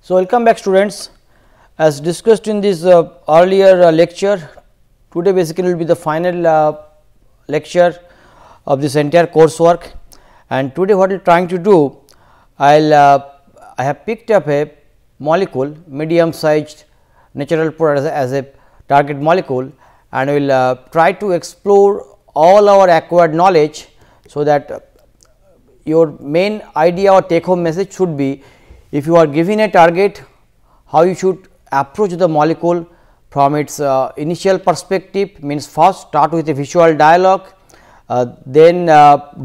So, welcome back students. As discussed in this earlier lecture, today basically will be the final lecture of this entire coursework, and today what we are trying to do, I have picked up a molecule, medium sized natural product as a target molecule, and we will try to explore all our acquired knowledge. So, that your main idea or take home message should be, if you are given a target, how you should approach the molecule from its initial perspective, means first start with a visual dialogue, then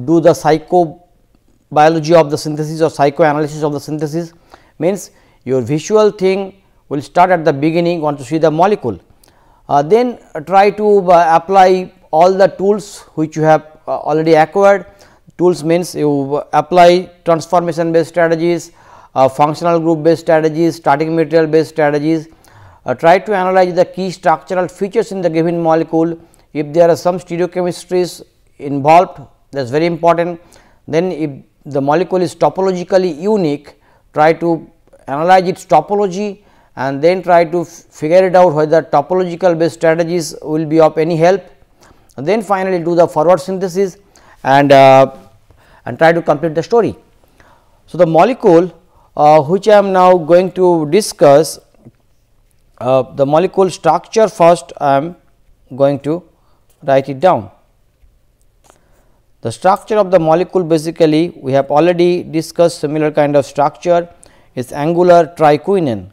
do the psychobiology of the synthesis or psychoanalysis of the synthesis, means your visual thing will start at the beginning, want to see the molecule, then try to apply all the tools which you have already acquired. Tools means you apply transformation based strategies, functional group based strategies, starting material based strategies, try to analyze the key structural features in the given molecule. If there are some stereochemistries involved, that is very important. Then if the molecule is topologically unique, try to analyze its topology and then try to figure it out whether topological based strategies will be of any help. And then finally, do the forward synthesis and try to complete the story. So, the molecule which I am now going to discuss, the molecule structure first I am going to write it down. The structure of the molecule, basically we have already discussed similar kind of structure, is angular triquinone.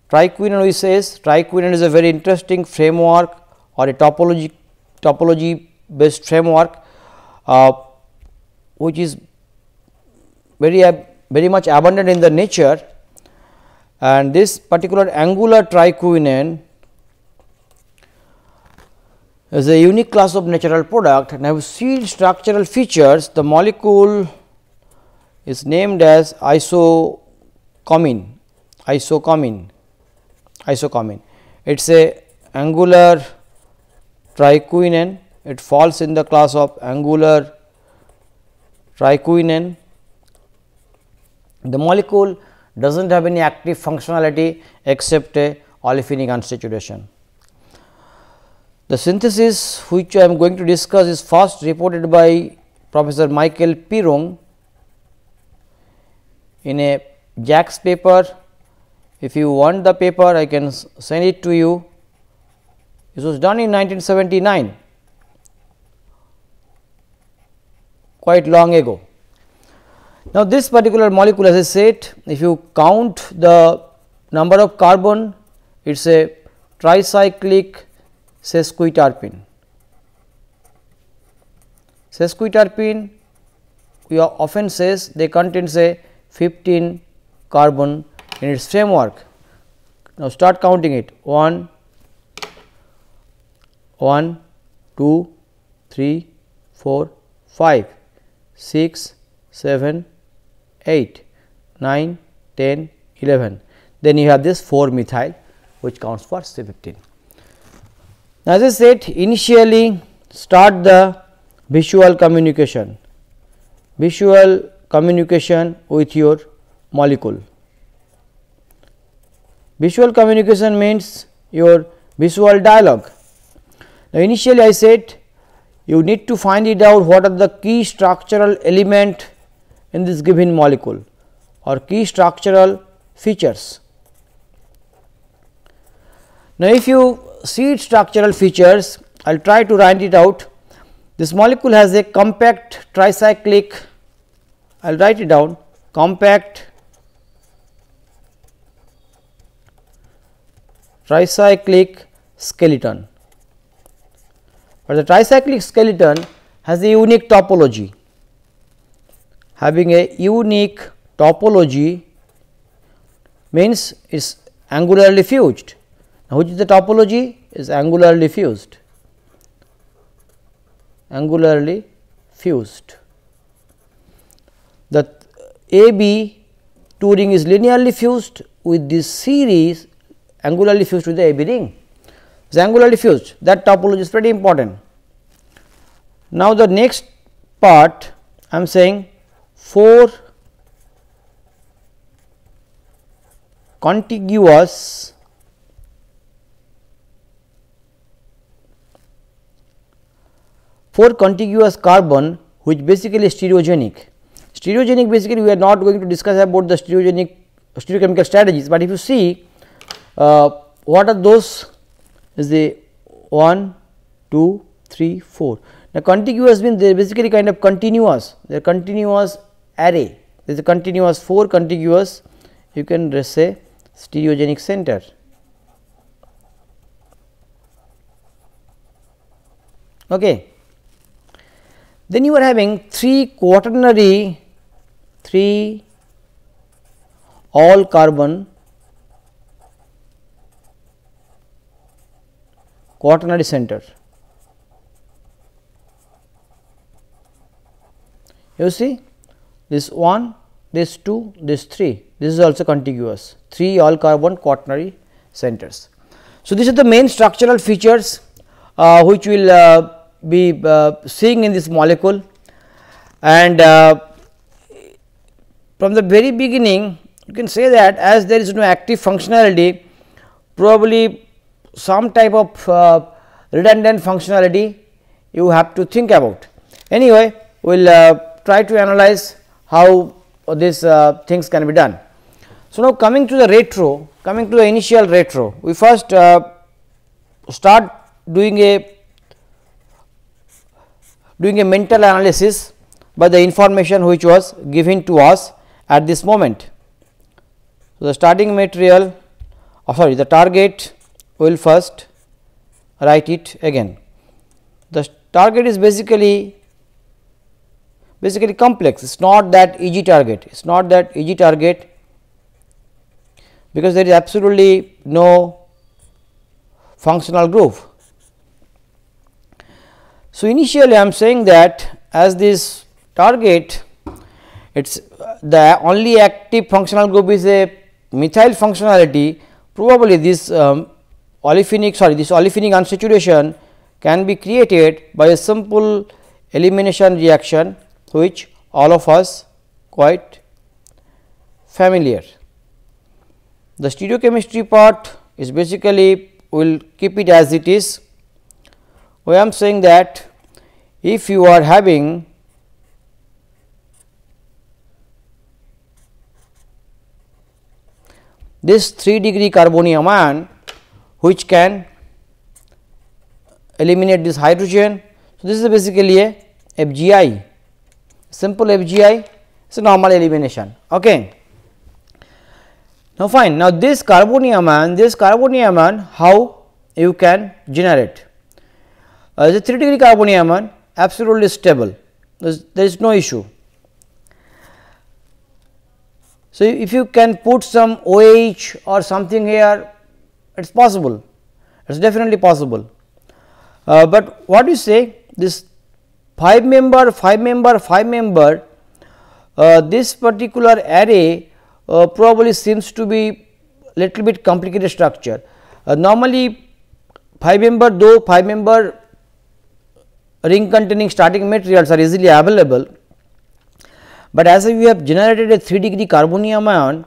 Triquinone, we says triquinone is a very interesting framework or a topology based framework, which is very much abundant in the nature, and this particular angular triquinone is a unique class of natural product. And I have seen structural features. The molecule is named as isocomene. It is a angular triquinone. It falls in the class of angular triquinone. The molecule does not have any active functionality except a olefinic unsaturation. The synthesis which I am going to discuss is first reported by Professor Michael Pirong in a JACS paper. If you want the paper, I can send it to you. This was done in 1979, quite long ago. Now, this particular molecule, as I said, if you count the number of carbon, it is a tricyclic sesquiterpene. Sesquiterpene, we often says they contain say 15 carbon in its framework. Now, start counting it 1, 2, 3, 4, 5, 6, 7, 8, 9, 10, 11, then you have this 4 methyl which counts for C15. Now, as I said, initially start the visual communication with your molecule. Visual communication means your visual dialogue. Now, initially I said you need to find it out what are the key structural element in this given molecule or key structural features. Now, if you see its structural features, I will try to write it out. This molecule has a compact tricyclic, I will write it down, compact tricyclic skeleton. But the tricyclic skeleton has a unique topology. Having a unique topology means it is angularly fused. Now, which is the topology? Is angularly fused. The AB 2 ring is linearly fused with this series angularly fused with the AB ring. It is angularly fused, that topology is pretty important. Now, the next part I am saying 4 contiguous carbon which basically stereogenic. Stereogenic basically we are not going to discuss about the stereochemical strategies, but if you see what are those is the 1, 2, 3, 4. Now, contiguous means they are basically kind of continuous, they are continuous array, there is a continuous 4 contiguous, you can just say stereogenic center. Okay. Then you are having 3 quaternary, 3 all carbon quaternary center. You see this 1, this 2, this 3, this is also contiguous, 3 all carbon quaternary centers. So, this is the main structural features which we will be seeing in this molecule, and from the very beginning you can say that as there is no active functionality, probably some type of redundant functionality you have to think about. Anyway, we will try to analyze how these things can be done. So, now coming to the retro, coming to the initial retro, we first start doing a mental analysis by the information which was given to us at this moment. So, the starting material the target we will first write it again. The target is basically complex, it is not that easy target, it is not that easy target, because there is absolutely no functional group. So, initially I am saying that as this target, it is the only active functional group is a methyl functionality, probably this olefinic unsaturation can be created by a simple elimination reaction which all of us quite familiar. The stereochemistry part is basically we will keep it as it is. I am saying that if you are having this 3-degree carbonium ion which can eliminate this hydrogen. So, this is basically a FGI, simple FGI, it is a normal elimination. Okay. Now, fine, now this carbonium ion how you can generate? The 3-degree carbonium ion absolutely stable, there is no issue. So, if you can put some OH or something here, it is possible, it is definitely possible. But what you say, this 5 member, this particular array probably seems to be little bit complicated structure. Normally 5 member ring containing starting materials are easily available, but as we have generated a 3-degree carbonium ion,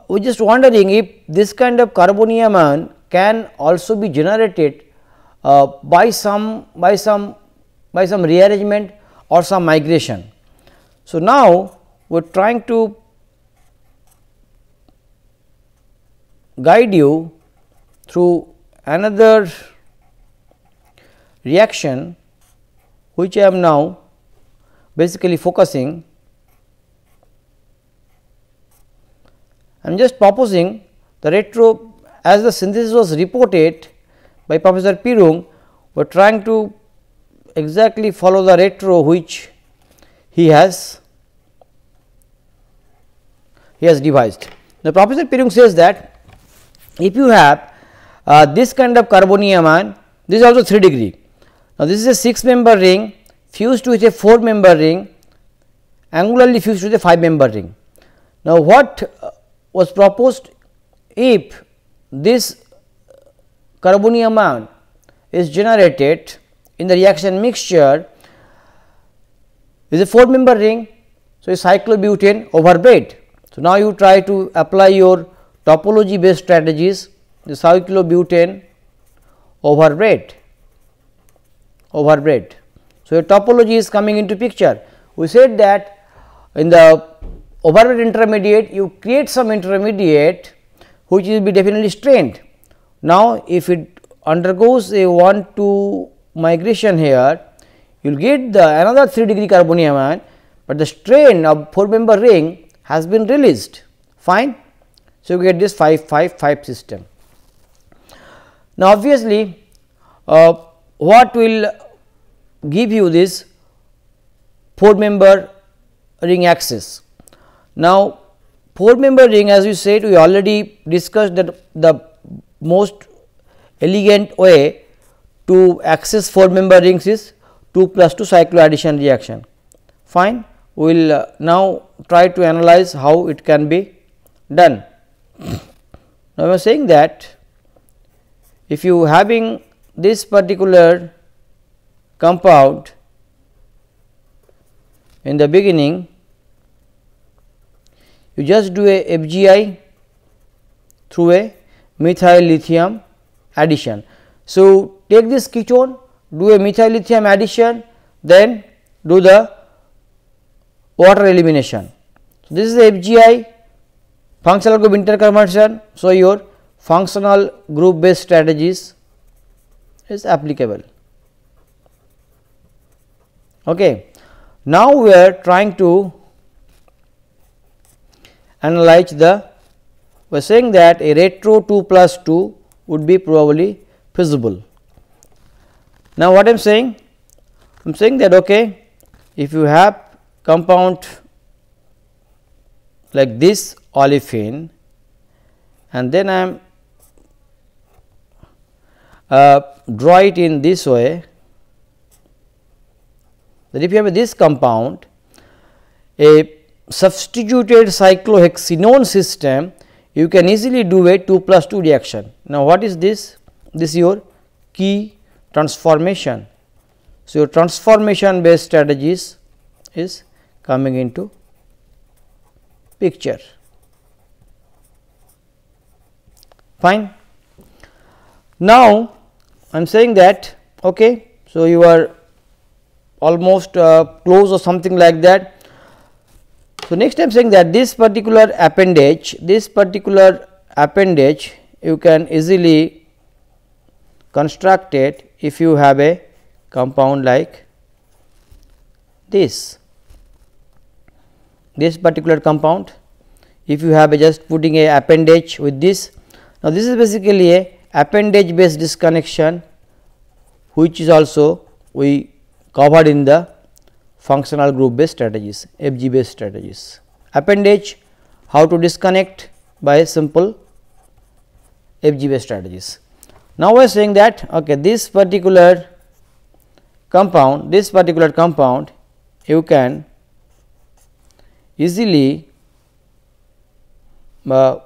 we are just wondering if this kind of carbonium ion can also be generated by some rearrangement or some migration. So, now we are trying to guide you through another reaction which I am now basically focusing. I am just proposing the retro as the synthesis was reported by Professor Pirung, we are trying to exactly follow the retro which he has devised. The Professor Pirung says that if you have this kind of carbonium ion, this is also 3-degree. Now, this is a 6-member ring fused with a 4-member ring, angularly fused with a 5-member ring. Now, what was proposed if this carbonium ion is generated in the reaction mixture is a 4-member ring. So, a cyclobutane overbed. So, now you try to apply your topology based strategies, the cyclobutane over bread. So, your topology is coming into picture. We said that in the overbread intermediate you create some intermediate which will be definitely strained. Now, if it undergoes a 1-2 migration here, you will get the another 3-degree carbonium ion, but the strain of 4-member ring has been released, fine. So, you get this 5-5-5 system. Now, obviously, what will give you this 4-member ring axis? Now, 4-member ring, as we said, we already discussed that the most elegant way to access 4-member rings is 2+2 cycloaddition reaction, fine. We will now try to analyze how it can be done. Now, I am saying that if you having this particular compound in the beginning, you just do a FGI through a methyl lithium addition. So, take this ketone, do a methyl lithium addition, then do the water elimination. So, this is the FGI functional group interconversion. So, your functional group based strategies is applicable. Okay. Now, we are trying to analyze the, we are saying that a retro 2+2 would be probably feasible. Now, what I am saying? I am saying that okay, if you have compound like this olefin and then I am draw it in this way, that if you have this compound, a substituted cyclohexenone system, you can easily do a 2+2 reaction. Now, what is this? This is your key transformation. So, your transformation based strategies is coming into picture, fine. Now, I am saying that okay, so you are almost close or something like that. So, next I am saying that this particular appendage you can easily construct it if you have a compound like this particular compound, if you have a just putting a appendage with this. Now, this is basically a appendage based disconnection, which is also we covered in the functional group based strategies, FG based strategies. Appendage, how to disconnect by simple FG based strategies. Now, we are saying that okay, this particular compound you can easily I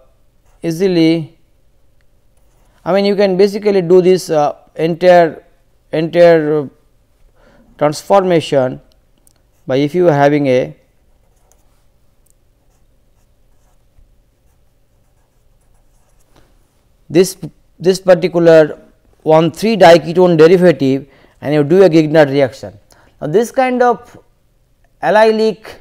mean you can basically do this entire transformation by if you are having a this particular 1,3 diketone derivative and you do a Grignard reaction. Now, this kind of allylic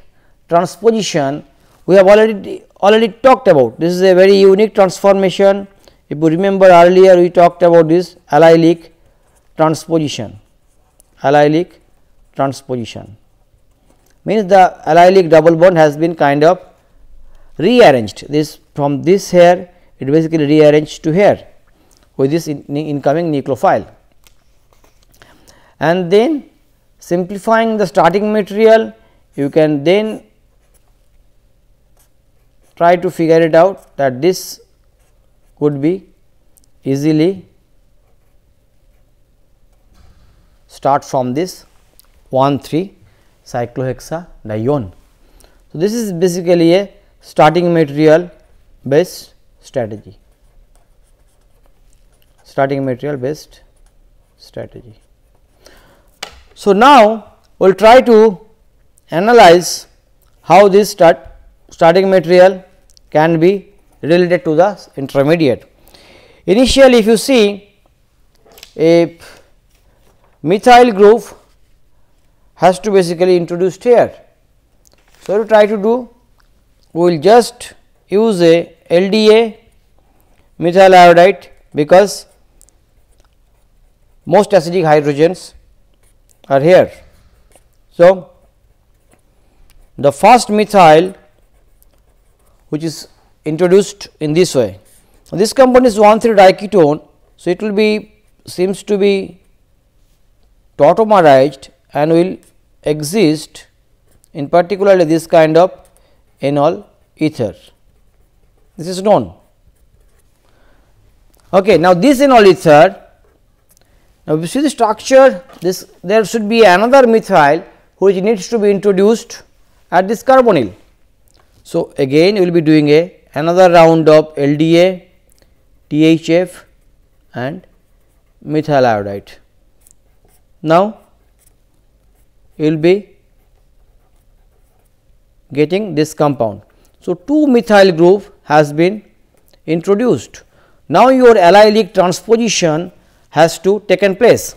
transposition we have already talked about. This is a very unique transformation. If you remember earlier we talked about this allylic transposition. Means the allylic double bond has been kind of rearranged, this from this here it basically rearranged to here with this incoming nucleophile, and then simplifying the starting material you can then try to figure it out that this could be easily start from this 1,3 cyclohexadione. So, this is basically a starting material based strategy. So, now we will try to analyze how this starting material can be related to the intermediate. Initially, if you see a methyl group has to basically introduced here. So, to try to do, we will just use a LDA methyl iodide, because most acidic hydrogens are here. So, the first methyl which is introduced in this way. This compound is 1,3-diketone. So, it will be seems to be tautomerized and will exist in particularly this kind of enol ether. This is known. Okay, now, this enol ether, now we see the structure, this there should be another methyl which needs to be introduced at this carbonyl. So, again we will be doing another round of LDA, THF and methyl iodide. Now, you will be getting this compound. So, 2 methyl group has been introduced. Now, your allylic transposition has to taken place.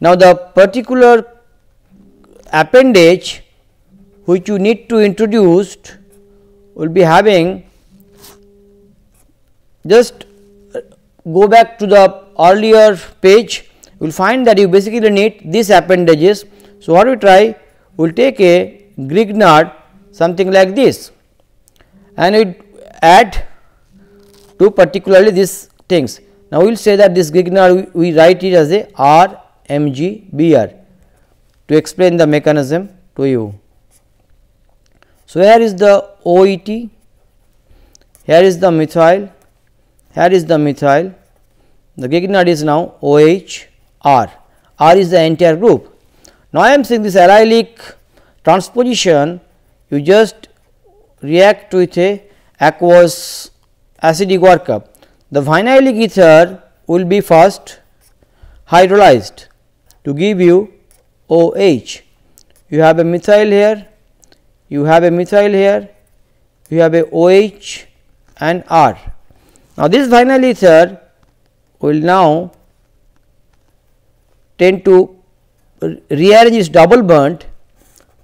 Now, the particular appendage which you need to introduce will be having, just go back to the earlier page, you will find that you basically need these appendages. So, what we try, we will take a Grignard something like this and we add to particularly these things. Now, we will say that this Grignard we write it as a RMGBr to explain the mechanism to you. So, here is the OET, here is the methyl, here is the methyl, the Grignard is now OH R, R is the entire group. Now, I am saying this allylic transposition, you just react with a aqueous acidic workup. The vinylic ether will be first hydrolyzed to give you OH. You have a methyl here, you have a methyl here, you have a OH and R. Now, this vinyl ether will now tend to rearrange its double bond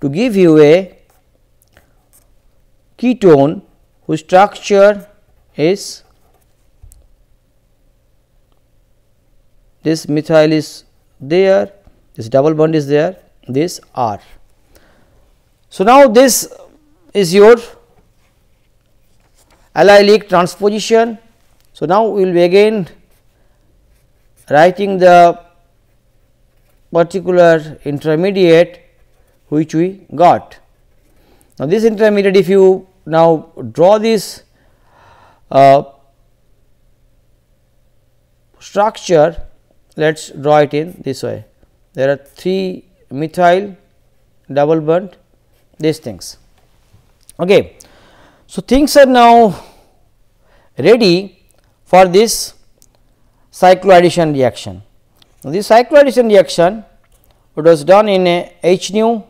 to give you a ketone whose structure is this methyl is there, this double bond is there, this R. So, now this is your allylic transposition. So, now we will be again writing the particular intermediate which we got. Now, this intermediate, if you now draw this structure, let us draw it in this way. There are 3 methyl double bond, these things. Okay. So, things are now ready for this cycloaddition reaction. Now, this cycloaddition reaction, it was done in a HNu,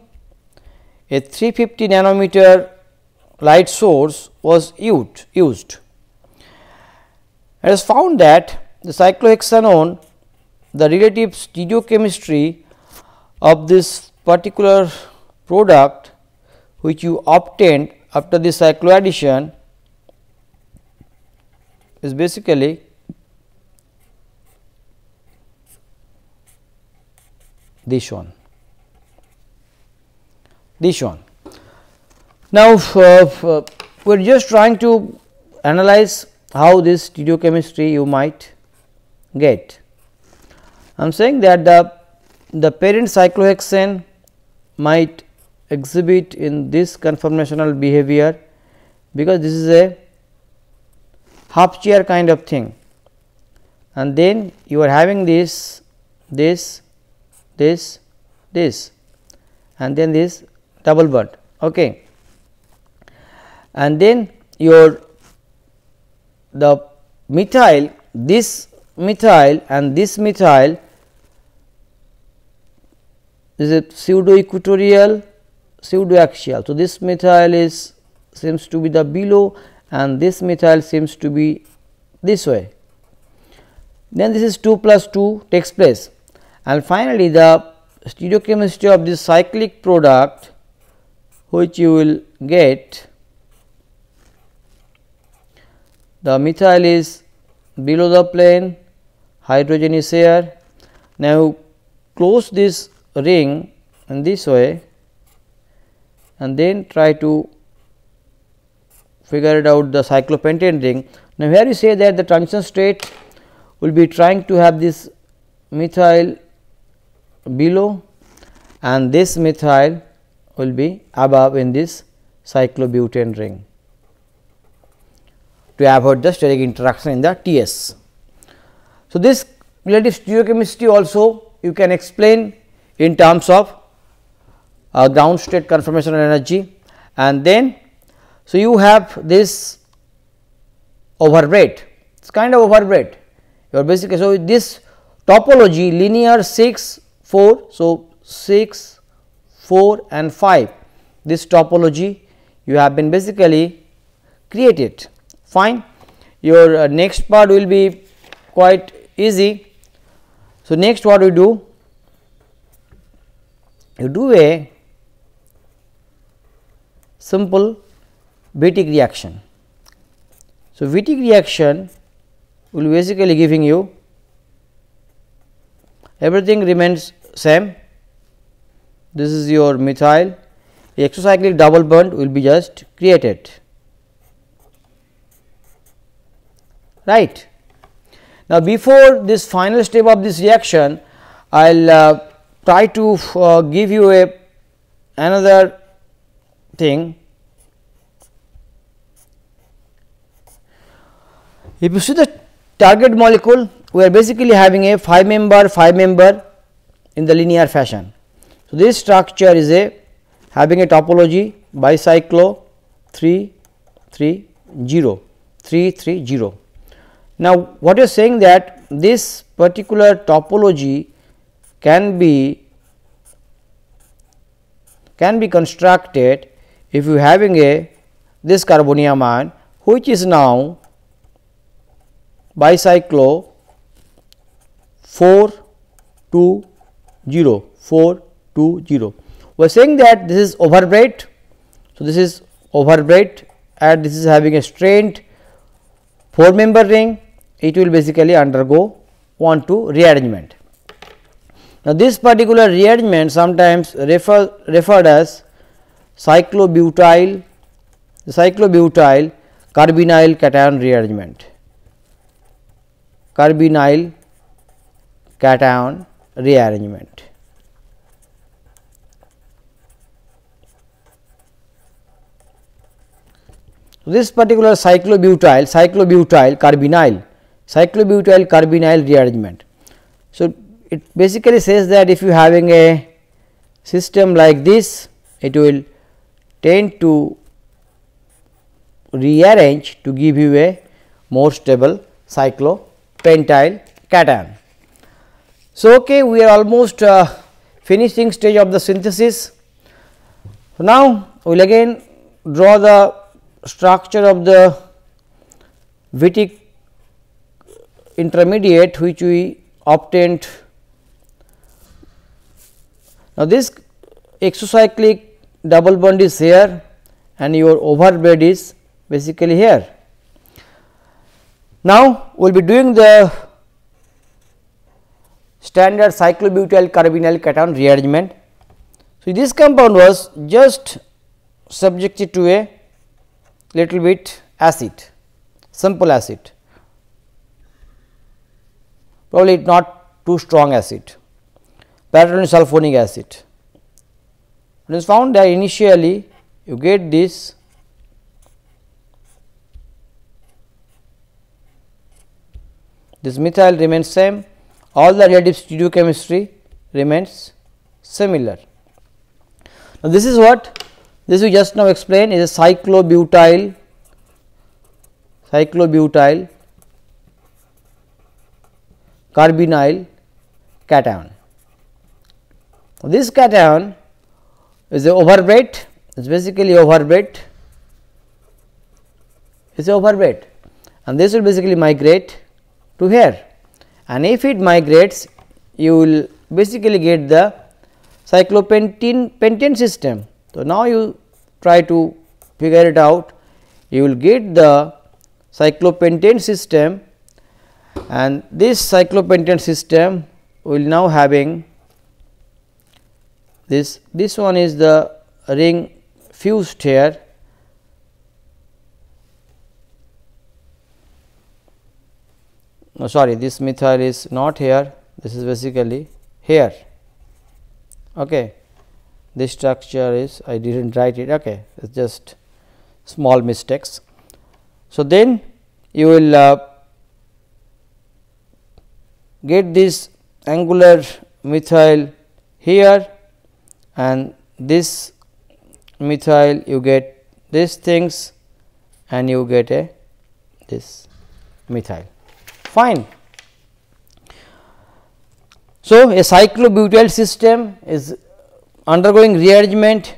a 350 nanometer light source was used. It is found that the cyclohexanone, the relative stereochemistry of this particular product which you obtained after this cycloaddition is basically this one. Now, we are just trying to analyze how this stereochemistry you might get. I am saying that the parent cyclohexane might exhibit in this conformational behavior, because this is a half chair kind of thing, and then you are having this, and then this double bond. Okay. And then your the methyl, this methyl and this methyl is a pseudo equatorial, pseudo axial. So, this methyl is seems to be the below and this methyl seems to be this way. Then this is 2 plus 2 takes place, and finally, the stereochemistry of this cyclic product which you will get, the methyl is below the plane, hydrogen is here. Now, close this ring in this way and then try to figure it out the cyclopentane ring. Now, here you say that the transition state will be trying to have this methyl below and this methyl will be above in this cyclobutane ring to avoid the steric interaction in the TS. So, this relative stereochemistry also you can explain in terms of ground state conformational energy, and then so you have this overbread, it is kind of overbread. Your basically, so this topology linear 6 4, so 6 4 and 5, this topology you have been basically created. Fine, your next part will be quite easy. So, next what we do, you do a simple Wittig reaction. So, Wittig reaction will basically giving you everything remains same. This is your methyl, exocyclic double bond will be just created, right. Now, before this final step of this reaction, I will try to give you another thing. If you see the target molecule, we are basically having a 5 member in the linear fashion. So, this structure is having a topology bicyclo 3 3 0 3 3 0. Now, what you are saying that this particular topology can be constructed if you having this carbonium ion which is now bicyclo 4 2 0 4 2 0. We are saying that this is overbread. So, this is overbread and this is having a strained 4 member ring, it will basically undergo 1-2 rearrangement. Now, this particular rearrangement sometimes referred as cyclobutyl carbonyl cation rearrangement, carbonyl cation rearrangement. This particular cyclobutyl carbonyl rearrangement. So, it basically says that if you having a system like this, it will tend to rearrange to give you a more stable cyclopentyl cation. So, okay, we are almost finishing stage of the synthesis. So, now we will again draw the structure of the Wittig intermediate which we obtained. Now, this exocyclic double bond is here and your overbread is basically here. Now, we will be doing the standard cyclobutyl carbonyl cation rearrangement. So, this compound was just subjected to a little bit acid, simple acid, probably not too strong acid, paratonic sulfonic acid. It is found that initially you get this methyl remains same, all the relative stereochemistry remains similar. Now, this is what this we just now explained is a cyclobutyl carbonyl cation. This cation is a overbread, it is basically overbread is overweight, and this will basically migrate to here, and if it migrates, you will basically get the cyclopentane system. So, now you try to figure it out, you will get the cyclopentane system, and this cyclopentane system will now having this one is the ring fused here, no sorry, this methyl is not here, this is basically here. Okay. This structure is, I did not write it, okay. It is just small mistakes. So, then you will get this angular methyl here, and this methyl you get these things, and you get a this methyl, fine. So, a cyclobutyl system is undergoing rearrangement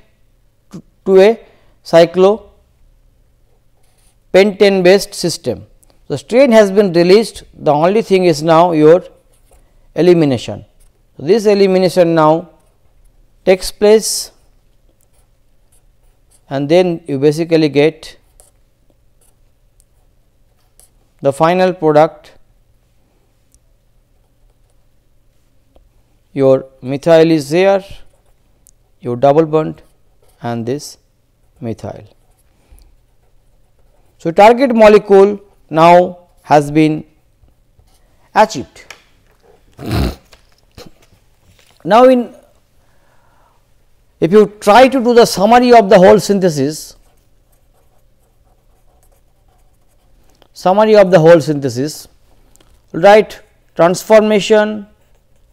to a cyclopentane based system. The strain has been released, the only thing is now your elimination. So, this elimination now takes place, and then you basically get the final product, your methyl is there, your double bond and this methyl. So, target molecule now has been achieved. Now, if you try to do the summary of the whole synthesis, write transformation,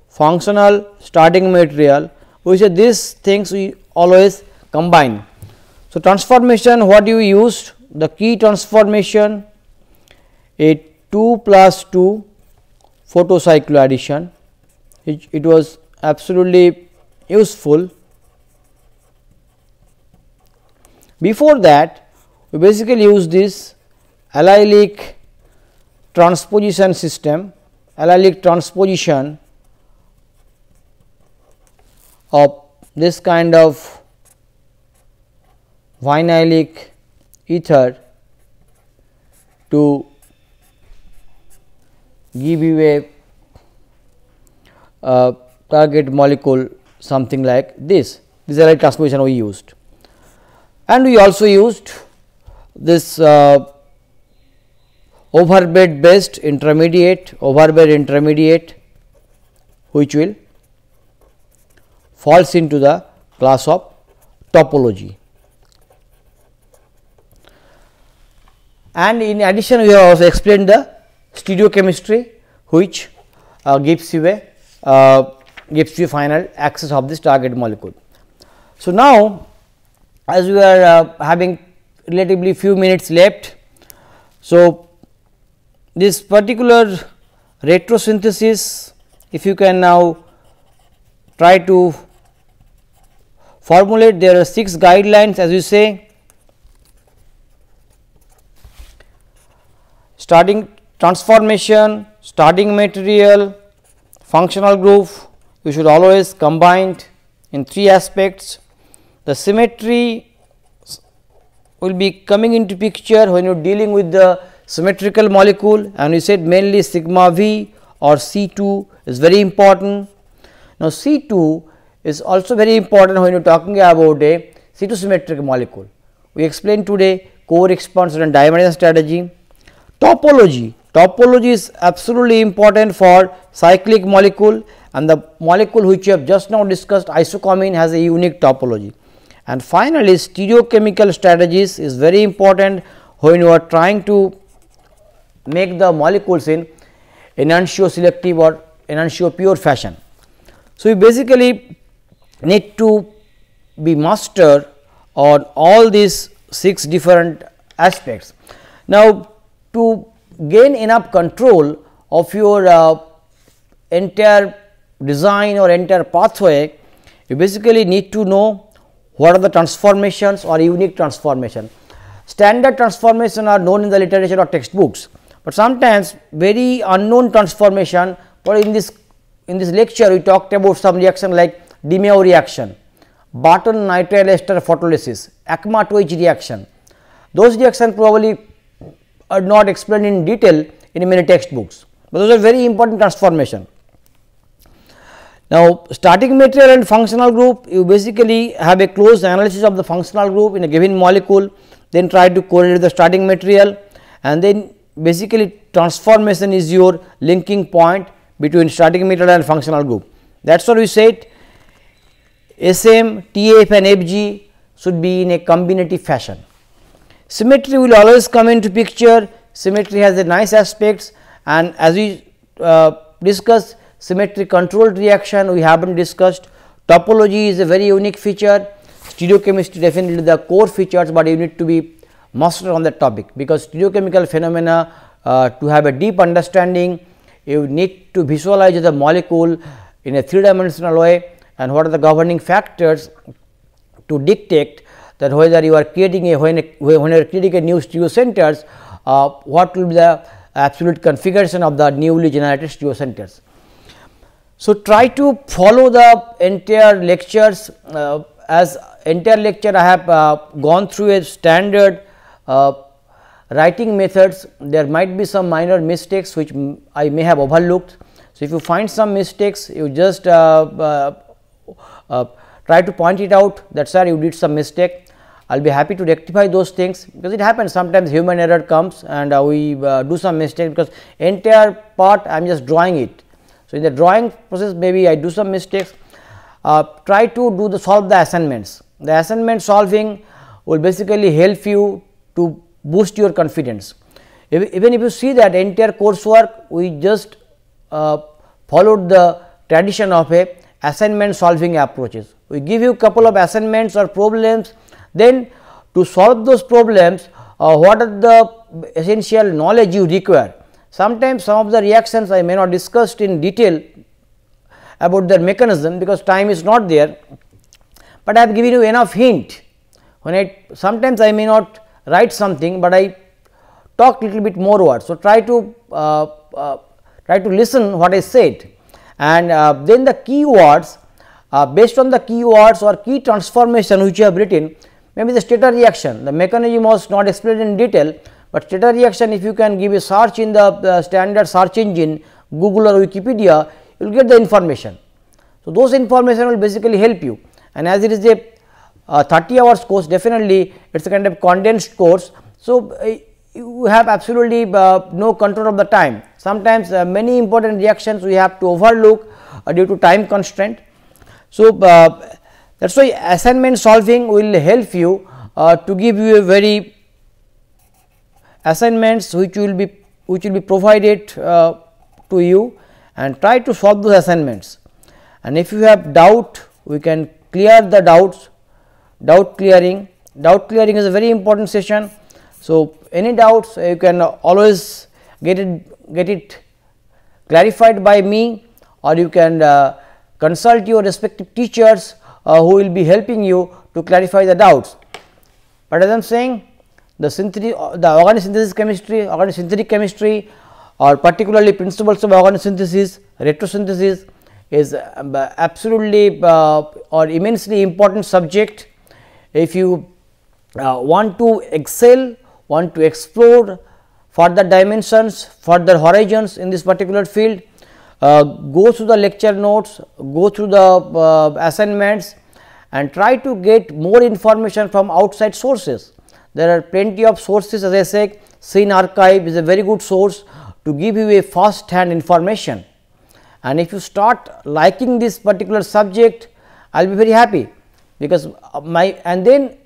functional, starting material, we say these things we always combine. So, transformation what you used, the key transformation, a 2+2 photocyclo addition, it was absolutely useful. Before that, we basically use this allylic transposition system, allylic transposition of this kind of vinylic ether to give you a target molecule something like this. This is allylic transposition we used, and we also used this overbed based intermediate, which will falls into the class of topology. And in addition, we have also explained the stereochemistry, which gives you final access of this target molecule. So, now as we are having relatively few minutes left, so this particular retrosynthesis, if you can now try to formulate, there are 6 guidelines as you say. Starting transformation, starting material, functional group, you should always combine in 3 aspects. The symmetry will be coming into picture when you are dealing with the symmetrical molecule, and we said mainly sigma V or C2 is very important. Now, C2 is also very important when you are talking about a C2 symmetric molecule. We explained today core expansion and dimerization strategy. Topology is absolutely important for cyclic molecule, and the molecule which we have just now discussed, isocomene, has a unique topology. And finally, stereochemical strategies is very important when you are trying to make the molecules in enantioselective selective or enantio pure fashion. So, you basically need to be master on all these 6 different aspects. Now, to gain enough control of your entire design or entire pathway, you basically need to know what are the transformations or unique transformation. standard transformation are known in the literature or textbooks, but sometimes very unknown transformation. But in this lecture we talked about some reaction like DiMeo reaction, Barton nitrile ester photolysis, Akma-Twitch reaction. Those reactions probably are not explained in detail in many textbooks, but those are very important transformation. Now, starting material and functional group, you basically have a close analysis of the functional group in a given molecule, then try to correlate the starting material, and then basically transformation is your linking point between starting material and functional group. That is what we said. SM, TF and FG should be in a combinative fashion. Symmetry will always come into picture. Symmetry has a nice aspects, and as we discussed, symmetry controlled reaction we haven't discussed. Topology is a very unique feature. Stereochemistry definitely the core features, but you need to be master on that topic, because stereochemical phenomena to have a deep understanding, you need to visualize the molecule in a 3-dimensional way, and what are the governing factors to dictate that whether you are creating a when you are creating a new stereocenters, what will be the absolute configuration of the newly generated stereocenters. So, try to follow the entire lectures. As entire lecture I have gone through a standard writing methods. There might be some minor mistakes which I may have overlooked. So, if you find some mistakes, you just try to point it out that sir you did some mistake. I will be happy to rectify those things, because it happens sometimes human error comes and we do some mistake, because entire part I am just drawing it. So, in the drawing process maybe I do some mistakes. Try to solve the assignments. The assignment solving will basically help you to boost your confidence. Even if you see that entire coursework, we just followed the tradition of a assignment solving approaches. We give you couple of assignments or problems, then to solve those problems what are the essential knowledge you require. Sometimes some of the reactions I may not discuss in detail about their mechanism, because time is not there, but I have given you enough hint. When sometimes I may not write something, but I talk little bit more words. So, try to listen what I said, and then the keywords, based on the keywords or key transformation which you have written, maybe the stator reaction, the mechanism was not explained in detail, but stator reaction if you can give a search in the standard search engine Google or Wikipedia, you will get the information. So, those information will basically help you, and as it is a 30 hours course, definitely it is a kind of condensed course. So, you have absolutely no control of the time. Sometimes many important reactions we have to overlook due to time constraint. So, that is why assignment solving will help you to give you a very assignments which will be provided to you, and try to solve those assignments. And if you have doubt, we can clear the doubts. Doubt clearing is a very important session. So, any doubts you can always get it clarified by me, or you can consult your respective teachers who will be helping you to clarify the doubts. But as I am saying, the organic synthesis chemistry, organic synthetic chemistry, or particularly principles of organic synthesis, retrosynthesis is absolutely or immensely important subject. If you want to excel, want to explore further dimensions, further horizons in this particular field, go through the lecture notes, go through the assignments, and try to get more information from outside sources. There are plenty of sources, as I said, Scene Archive is a very good source to give you a first hand information. And if you start liking this particular subject, I will be very happy, because and then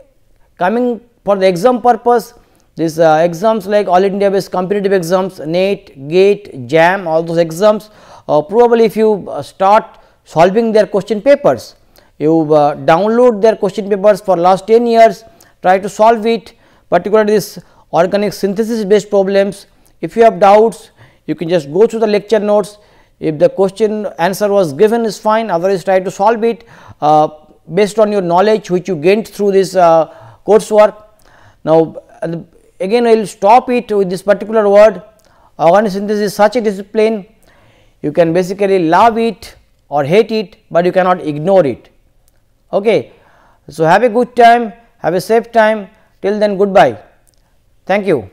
coming for the exam purpose, these exams like all India based competitive exams, NET, GATE, JAM, all those exams, probably if you start solving their question papers, you download their question papers for last 10 years, try to solve it, particularly this organic synthesis based problems. If you have doubts, you can just go through the lecture notes. If the question answer was given is fine, otherwise try to solve it based on your knowledge which you gained through this coursework. Now, again I will stop it with this particular word. Organic synthesis is such a discipline, you can basically love it or hate it, but you cannot ignore it. Okay. So, have a good time, have a safe time, till then goodbye, thank you.